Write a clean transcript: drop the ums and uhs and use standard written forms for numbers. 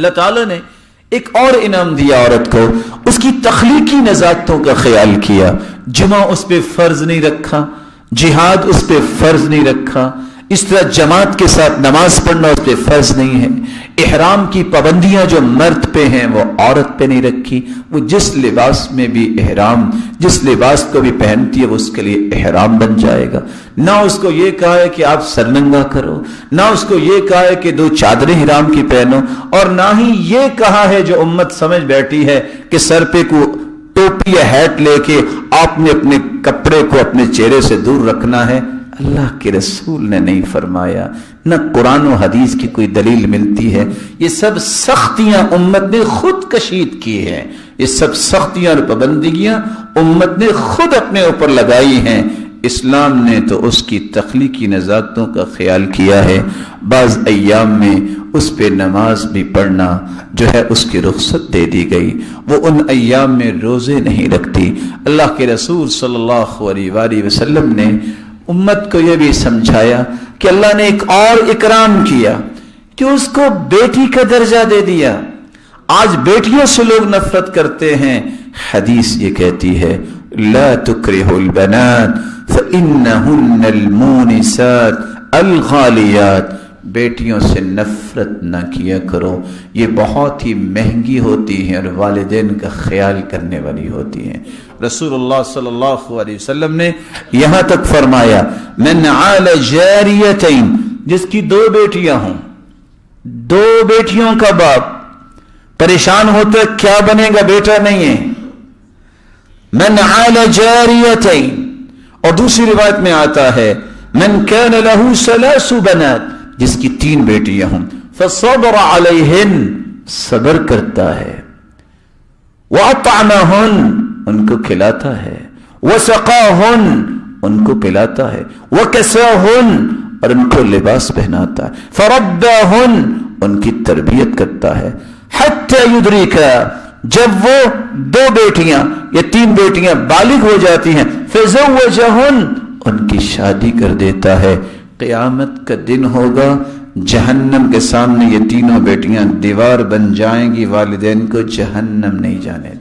اللہ تعالیٰ نے ایک اور انعام دیا عورت کو، اس کی تخلیقی نزاکتوں کا خیال کیا. جمعہ اس پہ فرض نہیں رکھا، جہاد اس پہ فرض نہیں رکھا، اس طرح جماعت کے ساتھ نماز پڑھنا اس پہ فرض نہیں ہے. احرام کی پابندیاں جو مرد پہ ہیں وہ عورت پہ نہیں رکھی. وہ جس لباس میں بھی احرام، جس لباس کو بھی پہنتی ہے وہ اس کے لیے احرام بن جائے گا. نہ اس کو یہ کہا ہے کہ آپ سرننگا کرو، نہ اس کو یہ کہا ہے کہ 2 چادریں احرام کی پہنو، اور نہ ہی یہ کہا ہے جو امت سمجھ بیٹھی ہے کہ سر پہ کو ٹوپی یا ہیٹ لے کے آپ نے اپنے کپڑے کو اپنے چہرے سے دور رکھنا ہے. اللہ کے رسول نے نہیں فرمایا، نہ قرآن و حدیث کی کوئی دلیل ملتی ہے. یہ سب سختیاں امت نے خود کشید کی ہیں، یہ سب سختیاں اور پابندیاں امت نے خود اپنے اوپر لگائی ہیں. اسلام نے تو اس کی تخلیقی نزاکتوں کا خیال کیا ہے. بعض ایام میں اس پہ نماز بھی پڑھنا جو ہے اس کی رخصت دے دی گئی. وہ ان ایام میں روزے نہیں رکھتی. اللہ کے رسول صلی اللہ علیہ وآلہ وسلم نے امت کو یہ بھی سمجھایا کہ اللہ نے ایک اور اکرام کیا کہ اس کو بیٹی کا درجہ دے دیا. آج بیٹیوں سے لوگ نفرت کرتے ہیں. حدیث یہ کہتی ہے لا تکرہوا البنات فإنہن المونسات الغالیات. بیٹیوں سے نفرت نہ کیا کرو، یہ بہت ہی مہنگی ہوتی ہیں اور والدین کا خیال کرنے والی ہوتی ہیں. رسول اللہ صلی اللہ علیہ وسلم نے یہاں تک فرمایا من عال جاریتین، جس کی 2 بیٹیاں ہوں، 2 بیٹیوں کا باپ پریشان ہوتا ہے کیا بنے گا، بیٹا نہیں ہے. من عال جاریتین. اور دوسری روایت میں آتا ہے من کان له 3 بنات، جس کی 3 بیٹیاں ہوں، فصبر علیہن، صبر کرتا ہے، وَأَطْعَمَهُنْ، ان کو کھلاتا ہے، وَسَقَاهُنْ، ان کو پلاتا ہے، وَكَسَاهُنْ، اور ان کو لباس پہناتا ہے، فَرَبَّاهُنْ، ان کی تربیت کرتا ہے، حَتَّى يُدْرِكَ، جب وہ 2 بیٹیاں یا 3 بیٹیاں بالغ ہو جاتی ہیں، فَزَوَّجَهُنْ، ان کی شادی کر دیتا ہے. قیامت کا دن ہوگا، جہنم کے سامنے یہ 3 بیٹیاں دیوار بن جائیں گی، والدین کو جہنم نہیں جانے